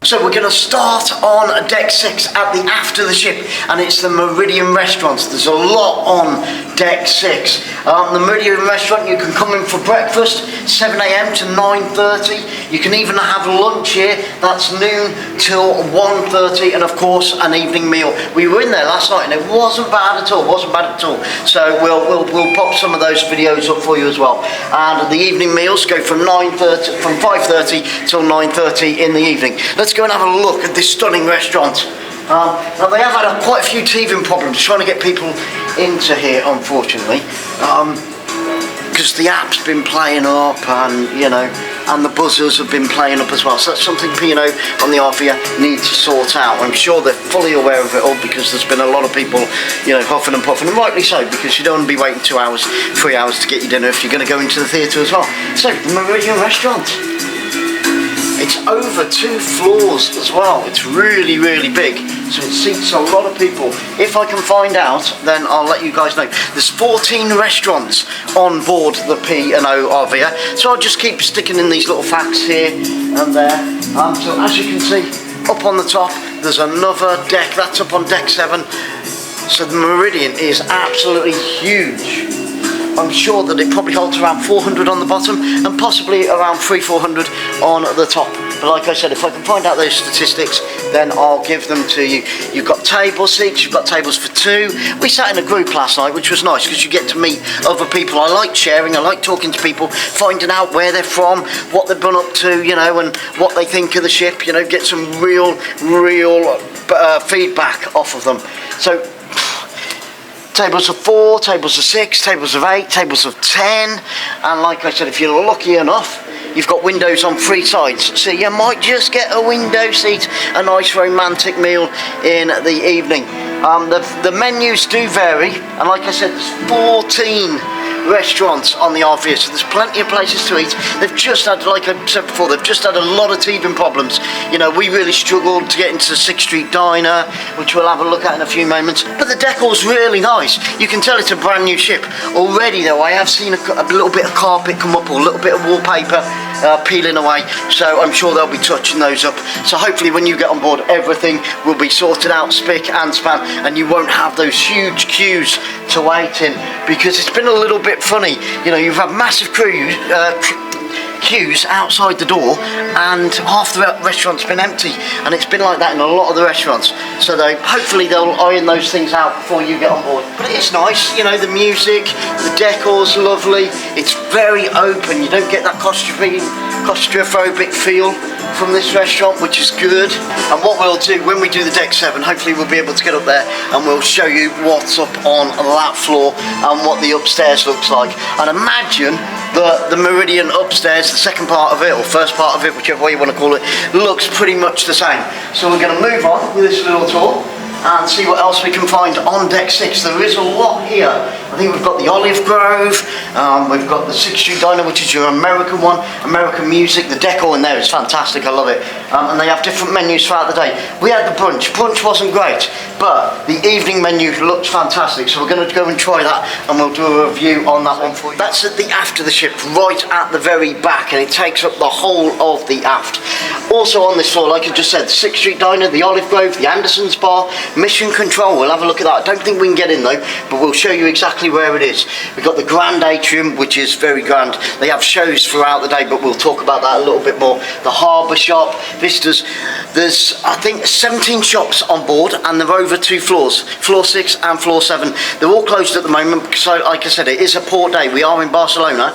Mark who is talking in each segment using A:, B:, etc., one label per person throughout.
A: So we're going to start on deck 6 at the after the ship, and it's the Meridian restaurants. There's a lot on deck 6. The Meridian restaurant, you can come in for breakfast, 7 AM to 9:30. You can even have lunch here, that's noon till 1:30, and of course an evening meal. We were in there last night and it wasn't bad at all, So we'll pop some of those videos up for you as well. And the evening meals go from 5:30 till 9:30 in the evening. Let's go and have a look at this stunning restaurant. Now they have had quite a few teething problems trying to get people into here, unfortunately, because the app's been playing up, and and the buzzers have been playing up as well. So that's something P&O on the Arvia need to sort out. I'm sure they're fully aware of it all, because there's been a lot of people, huffing and puffing, and rightly so, because you don't want to be waiting 2 hours, 3 hours to get your dinner if you're going to go into the theatre as well. So the Meridian restaurant. It's over 2 floors as well. It's really, really big, so it seats a lot of people. If I can find out, then I'll let you guys know. There's 14 restaurants on board the P&O Arvia, so I'll just keep sticking in these little facts here and there. So as you can see, up on the top, there's another deck. That's up on deck 7. So the Meridian is absolutely huge. I'm sure that it probably holds around 400 on the bottom and possibly around 300-400 on the top. But like I said, if I can find out those statistics, then I'll give them to you. You've got table seats, you've got tables for 2. We sat in a group last night, which was nice because you get to meet other people. I like sharing, I like talking to people, finding out where they're from, what they've been up to, and what they think of the ship, get some real feedback off of them. So tables of 4, tables of 6, tables of 8, tables of 10, and like I said, if you're lucky enough, you've got windows on 3 sides, so you might just get a window seat, a nice romantic meal in the evening. The menus do vary, and like I said, there's 14 restaurants on the Arvia, so there's plenty of places to eat. They've just had, like I said before, they've just had a lot of teething problems. We really struggled to get into the 6th Street Diner, which we'll have a look at in a few moments, but the decor's really nice. You can tell it's a brand new ship. Already though, I have seen a little bit of carpet come up, or a little bit of wallpaper peeling away, so I'm sure they'll be touching those up. So hopefully when you get on board, everything will be sorted out spick and span, and you won't have those huge queues to wait in, because it's been a little bit funny. You've had massive queues outside the door, and half the restaurant's been empty, and it's been like that in a lot of the restaurants. So hopefully they'll iron those things out before you get on board. But it is nice, the music, the decor's lovely, it's very open. You don't get that claustrophobic feel from this restaurant, which is good. And what we'll do when we do the deck 7, hopefully we'll be able to get up there and we'll show you what's up on that floor and what the upstairs looks like. And imagine that the Meridian upstairs, the second part of it, or first part of it, whichever way you want to call it, looks pretty much the same. So we're going to move on with this little tour and see what else we can find on deck 6. There is a lot here. I think we've got the Olive Grove, we've got the 6th Street Diner, which is your American one, American music. The decor in there is fantastic, I love it. And they have different menus throughout the day. We had the brunch. Brunch wasn't great, but the evening menu looks fantastic. So we're going to go and try that, and we'll do a review on that one for you. That's at the after the ship, right at the very back, and it takes up the whole of the aft. Also on this floor, like I just said, the 6th Street Diner, the Olive Grove, the Anderson's Bar, Mission Control. We'll have a look at that. I don't think we can get in though, but we'll show you exactly where it is. We've got the Grand Atrium, which is very grand. They have shows throughout the day, but we'll talk about that a little bit more. The Harbour Shop, Vistas. There's, I think, 17 shops on board, and they're over 2 floors, floor 6 and floor 7. They're all closed at the moment, so like I said, it is a port day. We are in Barcelona,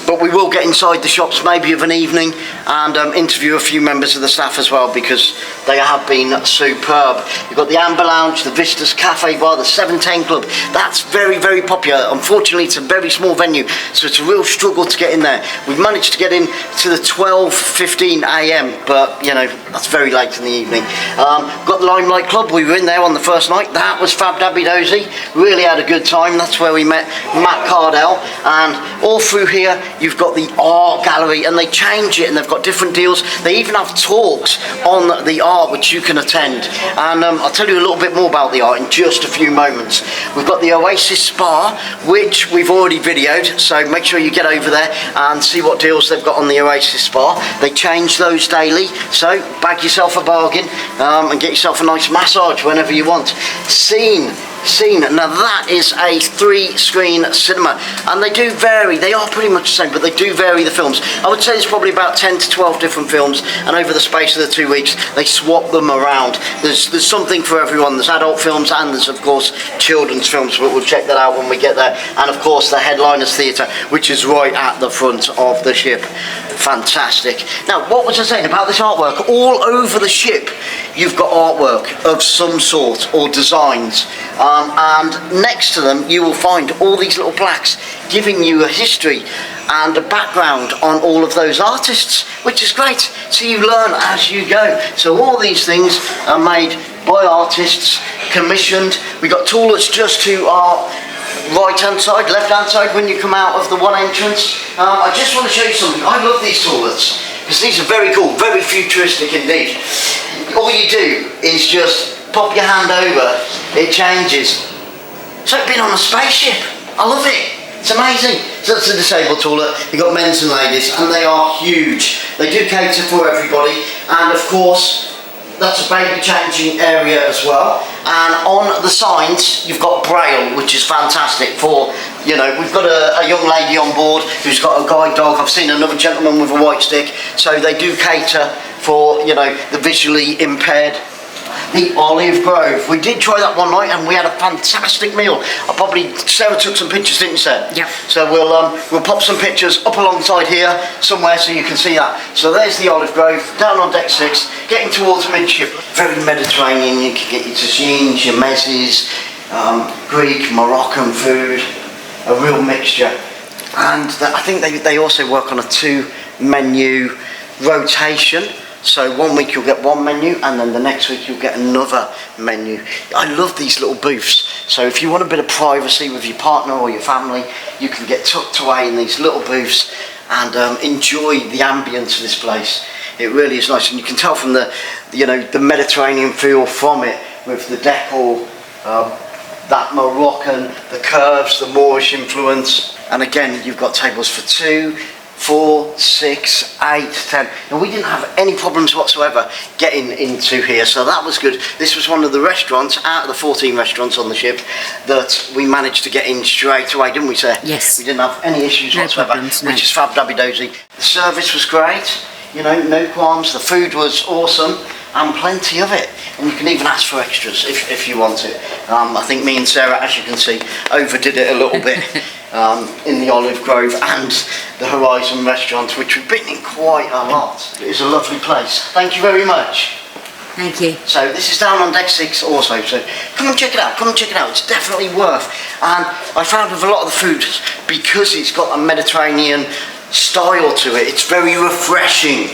A: but we will get inside the shops maybe of an evening and interview a few members of the staff as well, because they have been superb. You've got the Amber Lounge, the Vistas Cafe Bar, the 710 Club. That's very, very popular. Unfortunately, it's a very small venue, so it's a real struggle to get in there. We've managed to get in to the 12:15 a.m, but you know, that's very late in the evening. Got the Limelight Club. We were in there on the first night. That was 𝓳𝓸𝓷𝓲𝓷𝓰. Really had a good time. That's where we met Matt Cardell. And all through here, you've got the art gallery, and they change it, and they've got different deals. They even have talks on the art which you can attend. And I'll tell you a little bit more about the art in just a few moments. We've got the Oasis Spa, which we've already videoed, so make sure you get over there and see what deals they've got on the Oasis Spa. They change those daily, so bag yourself a bargain and get yourself a nice massage whenever you want. Scene. Now that is a 3-screen cinema, and they do vary. They are pretty much the same, but they do vary the films. I would say there's probably about 10 to 12 different films, and over the space of the 2 weeks they swap them around. There's something for everyone. There's adult films and there's of course children's films, but we'll check that out when we get there. And of course the Headliners Theatre, which is right at the front of the ship. Fantastic. Now, what was I saying about this artwork? All over the ship you've got artwork of some sort or designs. And next to them you will find all these little plaques giving you a history and a background on all of those artists, which is great. So you learn as you go. So all these things are made by artists, commissioned. We got toilets just to our right hand side, left hand side when you come out of the one entrance. I just want to show you something. I love these toilets because these are very cool, very futuristic indeed. All you do is just pop your hand over, it changes. It's like being on a spaceship. I love it. It's amazing. So that's a disabled toilet. You've got men's and ladies, and they are huge. They do cater for everybody, and of course that's a baby changing area as well. And on the signs you've got Braille, which is fantastic for, you know, we've got a young lady on board who's got a guide dog. I've seen another gentleman with a white stick. So they do cater for, you know, the visually impaired. The Olive Grove. We did try that one night and we had a fantastic meal. Sarah took some pictures, didn't you, Sarah?
B: Yeah.
A: So we'll pop some pictures up alongside here somewhere so you can see that. So there's the Olive Grove, down on deck 6, getting towards midship. Very Mediterranean. You can get your tagines, your mezzes, Greek, Moroccan food, a real mixture. And I think they also work on a 2-menu rotation. So one week you'll get one menu and then the next week you'll get another menu. I love these little booths. So if you want a bit of privacy with your partner or your family, you can get tucked away in these little booths and enjoy the ambience of this place. It really is nice, and you can tell from the Mediterranean feel from it, with the decor, that Moroccan, the curves, the Moorish influence. And again, you've got tables for 2, 4, 6, 8, 10. And we didn't have any problems whatsoever getting into here, so that was good. This was one of the restaurants out of the 14 restaurants on the ship that we managed to get in straight away, didn't we, Sir?
B: Yes.
A: We didn't have any issues whatsoever,
B: problems,
A: which is 𝓳𝓸𝓷𝓲𝓷𝓰. The service was great, you know, no qualms. The food was awesome and plenty of it. And you can even ask for extras if you want it. I think me and Sarah, as you can see, overdid it a little bit. In the Olive Grove and the Horizon restaurant, which we've been in quite a lot. It is a lovely place. Thank you very much.
B: Thank you.
A: So this is down on deck 6 also, so come and check it out, it's definitely worth. And I found with a lot of the food, because it's got a Mediterranean style to it, it's very refreshing.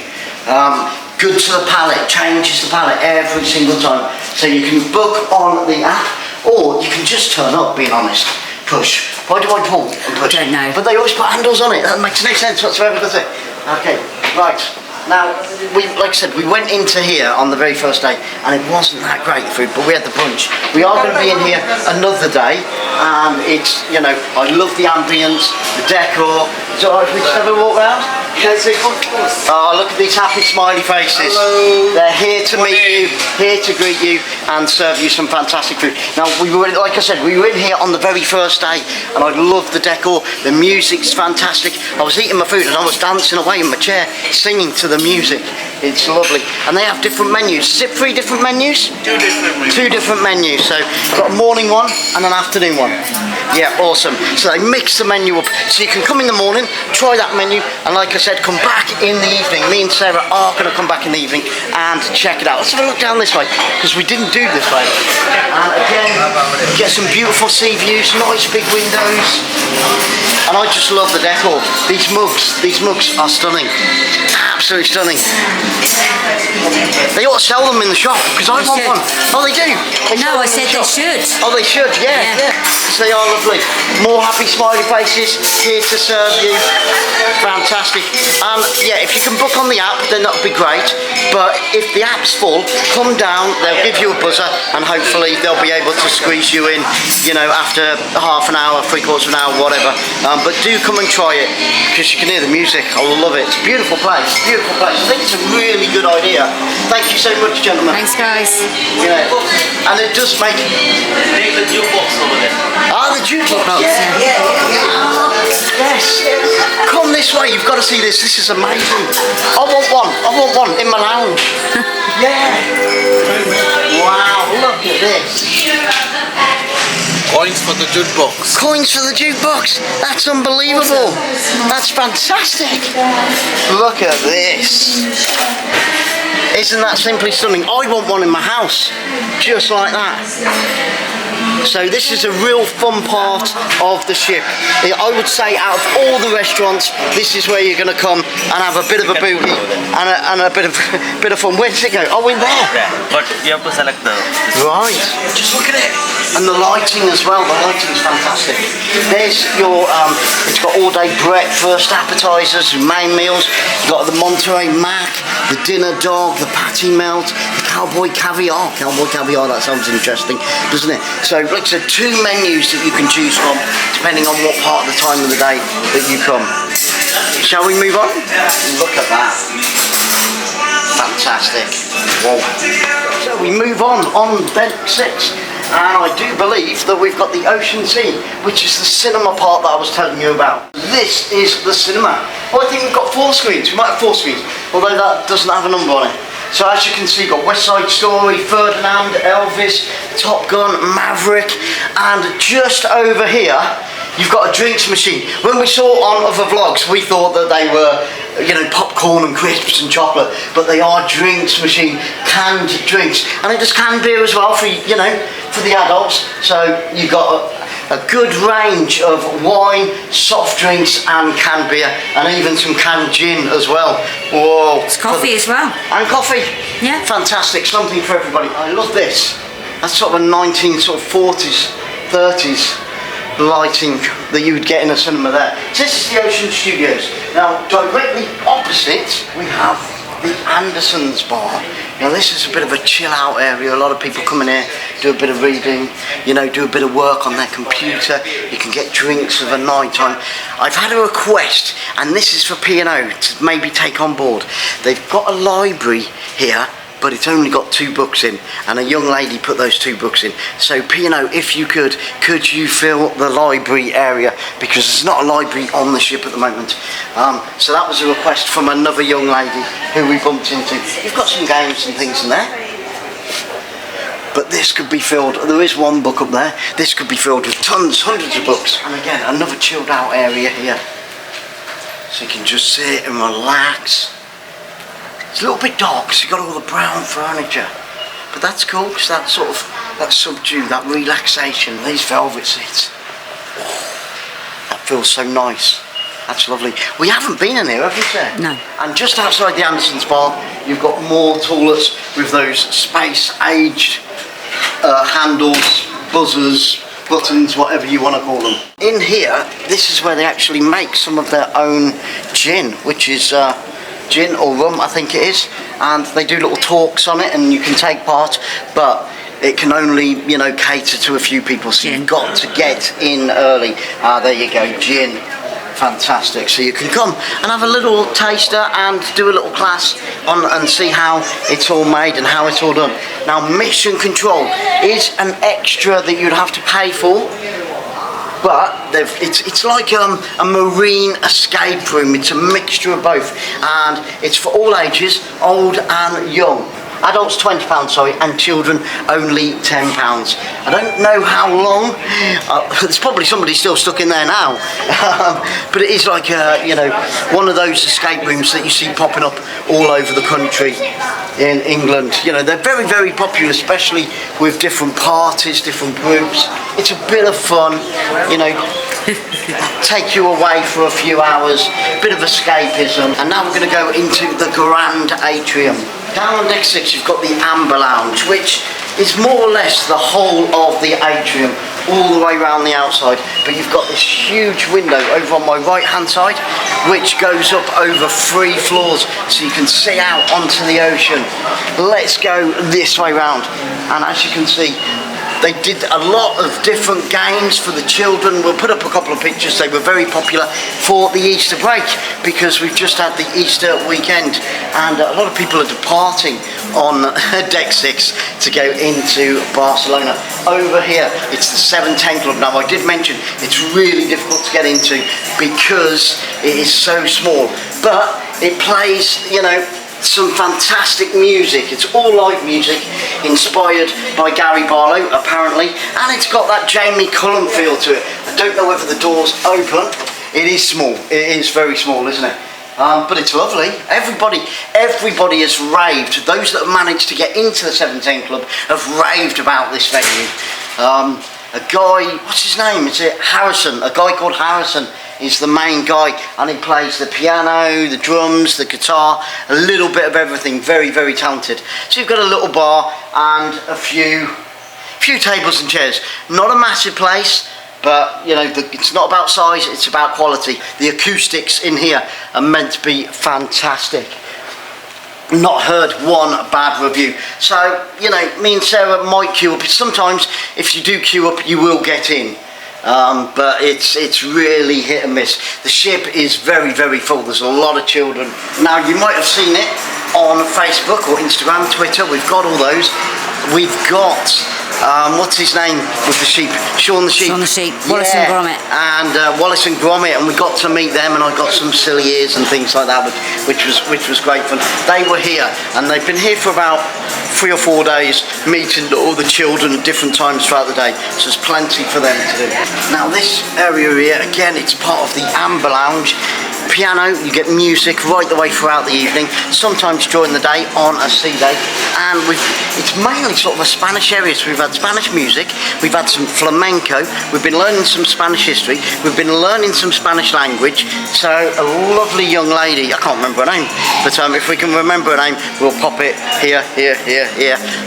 A: Good to the palate, changes the palate every single time. So you can book on the app, or you can just turn up, being honest. Push. Why do I pull and push?
B: I don't know.
A: But they always put handles on it. That makes no sense whatsoever, does it? Okay, right. Now, like I said, we went into here on the very first day, and it wasn't that great food, but we had the brunch. We are going to be in here another day, and it's, you know, I love the ambience, the decor. Is it alright if we just have a walk around? Oh, look at these happy smiley faces. Hello. They're here to meet you, here to greet you and serve you some fantastic food. Now, like I said, we were in here on the very first day and I love the decor, the music's fantastic. I was eating my food and I was dancing away in my chair, singing to the music. It's lovely. And they have different menus. Is it 3 different menus?
B: 2 different menus.
A: 2 different menus. So got a morning one and an afternoon one. Yeah, awesome. So they mix the menu up. So you can come in the morning, try that menu, and like I said, come back in the evening. Me and Sarah are going to come back in the evening and check it out. Let's have a look down this way, because we didn't do this way. And again, get some beautiful sea views, nice big windows. And I just love the decor. These mugs are stunning. Absolutely stunning. They ought to sell them in the shop, because I want one. Oh, they do?
C: No, I said they should.
A: Oh, they should, yeah. Because they are lovely. More happy smiley faces, here to serve you. Fantastic. Yeah, if you can book on the app, then that would be great. But if the app's full, come down, they'll give you a buzzer, and hopefully they'll be able to squeeze you in, you know, after half an hour, 3/4 of an hour, whatever. But do come and try it, because you can hear the music. I love it. It's a beautiful place, beautiful place. I think it's a really good idea. Thank you so much, gentlemen.
C: Thanks, guys.
A: Yeah. And it does make...
B: Take the jukebox over there.
A: Ah, the jukebox. Yeah. Yes. Come this way. You've got to see this. This is amazing. I want one in my lounge. Yeah. Wow. Look at this.
B: Coins for the jukebox.
A: Coins for the jukebox. That's unbelievable. That's fantastic. Look at this. Isn't that simply stunning? I want one in my house, just like that. So this is a real fun part of the ship. I would say out of all the restaurants, this is where you're going to come and have a bit of a boogie and a bit of fun. Where does it go? Oh, in there.
B: Yeah, but you have to select the...
A: Right. Just look at it. And the lighting as well. The lighting's fantastic. There's your, it's got all day breakfast, appetizers, main meals. You've got the Monterey Mac, the dinner dog, the patty melt, the cowboy caviar. Cowboy caviar, that sounds interesting, doesn't it? So, like I said, 2 menus that you can choose from, depending on what part of the time of the day that you come. Shall we move on? Look at that. Fantastic. Whoa. So we move on deck 6. And I do believe that we've got the Ocean Sea, which is the cinema part that I was telling you about. This is the cinema. Oh, I think we've got 4 screens. We might have 4 screens, although that doesn't have a number on it. So as you can see, you've got West Side Story, Ferdinand, Elvis, Top Gun, Maverick, and just over here, you've got a drinks machine. When we saw on other vlogs, we thought that they were, you know, popcorn and crisps and chocolate, but they are drinks machine, canned drinks, and it does canned beer as well for, you know, for the adults. So you've got a good range of wine, soft drinks and canned beer, and even some canned gin as well. Whoa.
C: It's coffee as well.
A: And coffee.
C: Yeah.
A: Fantastic, something for everybody. I love this. That's sort of a 1940s, 30s lighting that you would get in a cinema there. So this is the Ocean Studios. Now, directly opposite, we have the Anderson's Bar. Now this is a bit of a chill out area. A lot of people come in here, do a bit of reading, you know, do a bit of work on their computer. You can get drinks of a night time. I've had a request, and this is for P&O to maybe take on board. They've got a library here, but it's only got 2 books in, and a young lady put those 2 books in. So P&O, if you could you fill the library area, because there's not a library on the ship at the moment. So that was a request from another young lady who we bumped into. You've got some games and things in there, but this could be filled. There is 1 book up there. This could be filled with tons, hundreds of books. And again, another chilled out area here, so you can just sit and relax. It's a little bit dark because you've got all the brown furniture, but that's cool because that sort of, that subdue, that relaxation, these velvet seats, that feels so nice. That's lovely. We haven't been in here, have we, Sarah?
C: No.
A: And just outside the Anderson's Bar, you've got more toilets with those space-aged handles, buzzers, buttons, whatever you want to call them. In here, this is where they actually make some of their own gin, which is gin or rum, I think it is, and they do little talks on it and you can take part, but it can only, you know, cater to a few people, so you've got to get in early. There you go, gin. Fantastic. So you can come and have a little taster and do a little class on and see how it's all made and how it's all done. Now, mission control is an extra that you'd have to pay for. but it's like a marine escape room. It's a mixture of both, and it's for all ages, old and young. Adults £20, sorry, and children only £10. I don't know how long. There's probably somebody still stuck in there now, but it is like you know, one of those escape rooms that you see popping up all over the country in England. You know, they're very, very popular, especially with different parties, different groups. It's a bit of fun, you know. Take you away for a few hours, bit of escapism. And now we're going to go into the grand atrium. Down on deck 6 you've got the amber lounge, which is more or less the whole of the atrium, all the way around the outside. But you've got this huge window over on my right hand side, which goes up over 3 floors, so you can see out onto the ocean. Let's go this way round, and as you can see, they did a lot of different games for the children. We'll put up a couple of pictures. They were very popular for the Easter break, because we've just had the Easter weekend, and a lot of people are departing on deck 6 to go into Barcelona. Over here it's the 710 Club. Now I did mention it's really difficult to get into because it is so small, but it plays, you know, some fantastic music. It's all live music inspired by Gary Barlow apparently, and it's got that Jamie Cullum feel to it. I don't know whether the door's open. It is small, it is very small, isn't it? But it's lovely. Everybody has raved. Those that have managed to get into the 710 Club have raved about this venue. A guy, what's his name? Is it Harrison? A guy called Harrison is the main guy, and he plays the piano, the drums, the guitar, a little bit of everything. Very, very talented. So you've got a little bar and a few tables and chairs. Not a massive place, but you know, it's not about size, it's about quality. The acoustics in here are meant to be fantastic. Not heard one bad review. So, you know, me and Sarah might queue up. Sometimes if you do queue up, you will get in. But it's really hit and miss. The ship is very, very full. There's a lot of children. Now, you might have seen it on Facebook or Instagram, Twitter. We've got all those. We've got what's his name with the sheep? Shaun the Sheep.
C: Shaun the Sheep, Wallace and Gromit.
A: And Wallace and Gromit, and we got to meet them, and I got some silly ears and things like that, which was great fun. They were here, and they've been here for about 3 or 4 days, meeting all the children at different times throughout the day, so there's plenty for them to do. Now this area here, again, it's part of the Amber Lounge. Piano, you get music right the way throughout the evening, sometimes during the day on a sea day, and it's mainly sort of a Spanish area. So we've had Spanish music, we've had some flamenco, we've been learning some Spanish history, we've been learning some Spanish language. So a lovely young lady, I can't remember her name, but if we can remember her name, we'll pop it here,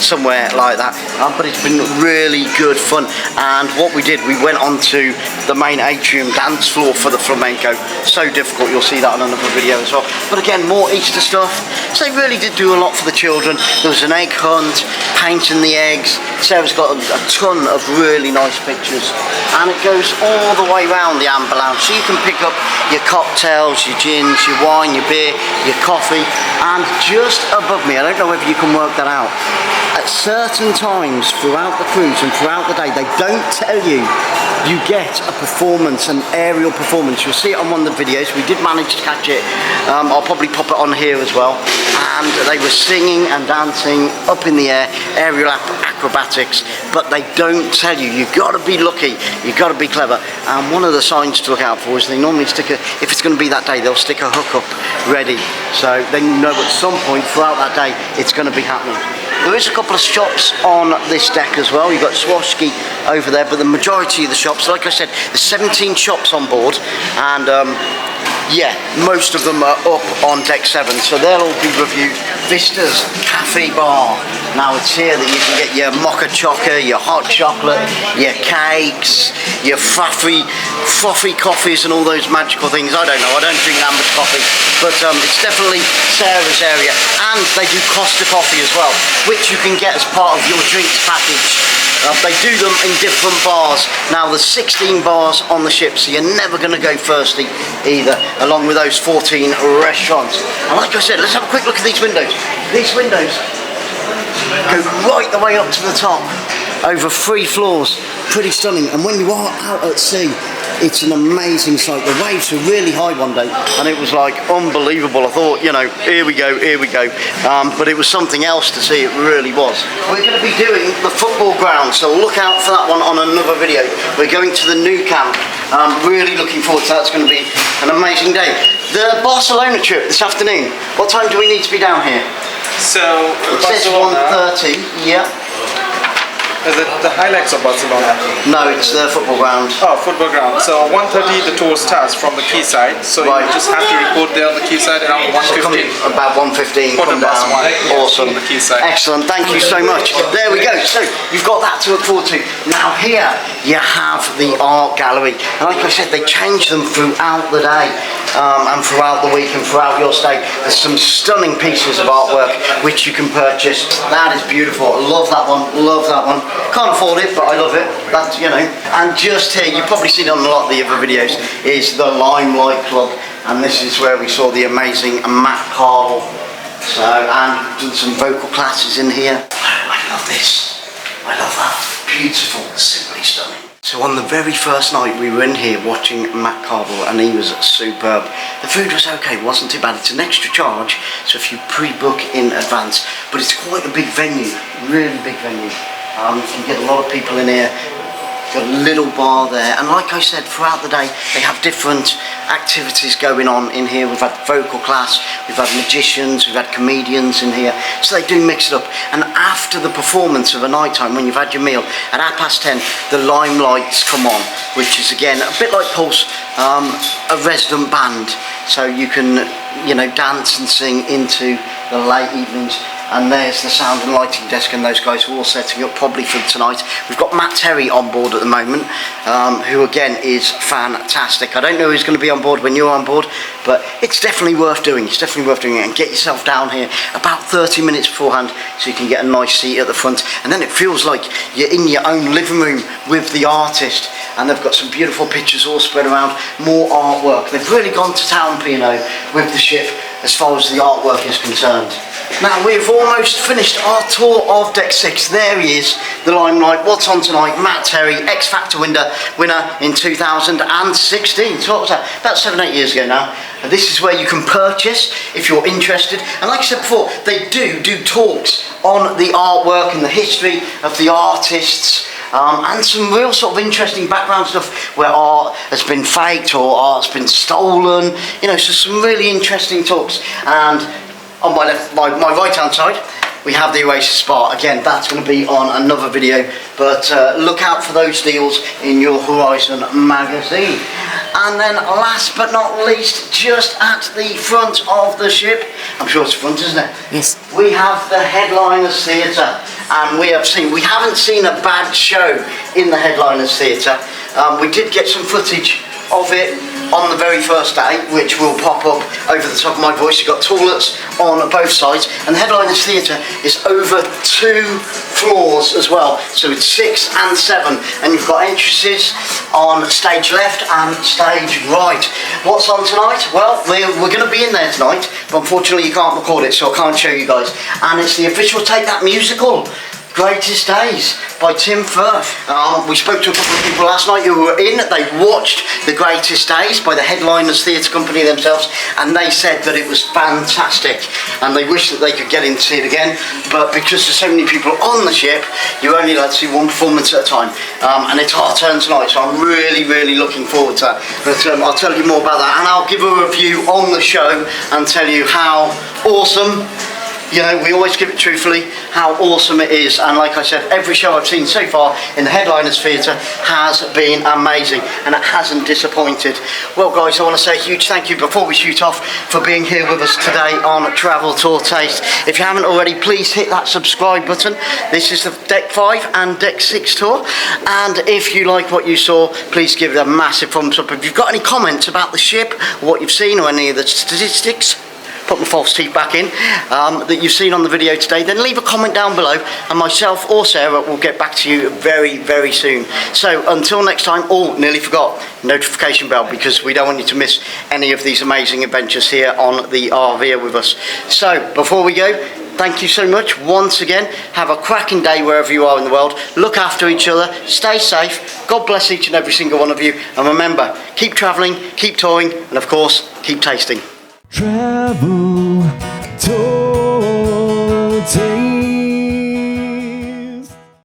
A: somewhere like that. But it's been really good fun, and what we did, we went on to the main atrium dance floor for the flamenco. So difficult. You'll see that on another video as well. But again, more Easter stuff. So they really did do a lot for the children. There was an egg hunt, painting the eggs. Sarah's got a ton of really nice pictures. And it goes all the way around the Amber Lounge. So you can pick up your cocktails, your gins, your wine, your beer, your coffee. And just above me, I don't know whether you can work that out, at certain times throughout the cruise and throughout the day, they don't tell you, you get a performance, an aerial performance. You'll see it on one of the videos. We did manage to catch it. I'll probably pop it on here as well. And they were singing and dancing up in the air, aerial acrobatics, but they don't tell you. You've got to be lucky, you've got to be clever. And one of the signs to look out for is they normally stick if it's going to be that day, they'll stick a hook up ready. So they know at some point throughout that day, it's going to be happening. There is a couple of shops on this deck as well. You've got Swarovski over there, but the majority of the shops, like I said, there's 17 shops on board, and yeah, most of them are up on deck 7, so they'll all be reviewed. Vista's Cafe Bar. Now it's here that you can get your mocha choca, your hot chocolate, your cakes, your frothy coffees and all those magical things. I don't know, I don't drink that much coffee, but it's definitely Sarah's area. And they do Costa coffee as well, which you can get as part of your drinks package. They do them in different bars. Now there's 16 bars on the ship, so you're never going to go thirsty either, along with those 14 restaurants. And like I said, let's have a quick look at these windows. These windows go right the way up to the top. over 3 floors. Pretty stunning. And when you are out at sea, it's an amazing sight. The waves were really high one day, and it was like unbelievable. I thought, you know, here we go, here we go. But it was something else to see, it really was. We're going to be doing the football ground, so look out for that one on another video. We're going to the new camp. Really looking forward to that. It's going to be an amazing day. The Barcelona trip this afternoon. What time do we need to be down here?
D: So,
A: It says
D: Barcelona,
A: 1:30, yeah.
D: is it the highlights of Barcelona?
A: No, it's the football ground.
D: Oh, football ground. So 1:30 the tour starts from the quayside. So
A: Right.
D: you just have to report there on the quayside around
A: So come
D: 1:15.
A: about 1:15,
D: Quarter
A: come
D: past
A: down.
D: one, yeah,
A: Awesome.
D: on the quayside.
A: Excellent, thank you so much. There we go. So you've got that to look forward to. Now here you have the art gallery. And like I said, they change them throughout the day and throughout the week and throughout your stay. There's some stunning pieces of artwork which you can purchase. That is beautiful. Love that one, love that one. Can't afford it, but I love it. That's, you know. And just here, you've probably seen it on a lot of the other videos, is the Limelight Club. And this is where we saw the amazing Matt Carl. So, and done some vocal classes in here. I love this. I love that. Beautiful, simply stunning. So on the very first night we were in here watching Matt Carville, and he was superb. The food was okay, it wasn't too bad. It's an extra charge, so if you pre-book in advance, but it's quite a big venue, really big venue. You can get a lot of people in here. Got a little bar there, and like I said, throughout the day they have different activities going on in here. We've had vocal class, we've had magicians, we've had comedians in here, so they do mix it up. And after the performance of a night time, when you've had your meal, at 10:30 the limelights come on, which is again a bit like Pulse, a resident band, so you can, you know, dance and sing into the late evenings. And there's the sound and lighting desk, and those guys are all setting up probably for tonight. We've got Matt Terry on board at the moment, who again is fantastic. I don't know who's going to be on board when you're on board, but it's definitely worth doing. It's definitely worth doing it. And get yourself down here about 30 minutes beforehand so you can get a nice seat at the front. And then it feels like you're in your own living room with the artist. And they've got some beautiful pictures all spread around, more artwork. They've really gone to town, P&O, with the ship as far as the artwork is concerned. Now we've almost finished our tour of Deck 6. There he is, the Limelight. What's on tonight? Matt Terry, X Factor winner in 2016. So what was that? About 7-8 years ago now. And this is where you can purchase if you're interested. And like I said before, they do talks on the artwork and the history of the artists. And some real sort of interesting background stuff where art has been faked or art's been stolen. You know, so some really interesting talks. And on my left, my right hand side, we have the Oasis Bar. Again, that's going to be on another video, but look out for those deals in your Horizon magazine. And then last but not least, just at the front of the ship, I'm sure it's the front, isn't it?
C: Yes.
A: We have the Headliners Theatre, and we haven't seen a bad show in the Headliners Theatre. We did get some footage of it on the very first day, which will pop up over the top of my voice. You've got toilets on both sides, and the Headliners Theatre is over 2 floors as well, so it's 6 and 7, and you've got entrances on stage left and stage right. What's on tonight? Well, we're going to be in there tonight, but unfortunately you can't record it, so I can't show you guys. And it's the official Take That musical, Greatest Days by Tim Firth. We spoke to a couple of people last night who were in. They watched The Greatest Days by the Headliners Theatre Company themselves, and they said that it was fantastic and they wish that they could get in to see it again, but because there's so many people on the ship, you're only allowed to see one performance at a time. And it's our turn tonight, so I'm really looking forward to that. But I'll tell you more about that, and I'll give a review on the show and tell you how awesome, you know, we always give it truthfully, how awesome it is. And like I said, every show I've seen so far in the Headliners Theatre has been amazing, and it hasn't disappointed. Well guys, I want to say a huge thank you before we shoot off for being here with us today on Travel Tour Taste. If you haven't already, please hit that subscribe button. This is the Deck 5 and Deck 6 tour, and if you like what you saw, please give it a massive thumbs up. If you've got any comments about the ship, or what you've seen, or any of the statistics, put my false teeth back in, that you've seen on the video today, then leave a comment down below, and myself or Sarah will get back to you very soon. So until next time, nearly forgot, notification bell, because we don't want you to miss any of these amazing adventures here on the Arvia with us. So before we go, thank you so much once again. Have a cracking day wherever you are in the world. Look after each other, stay safe. God bless each and every single one of you. And remember, keep travelling, keep touring, and of course, keep tasting.
E: Travel, tour, take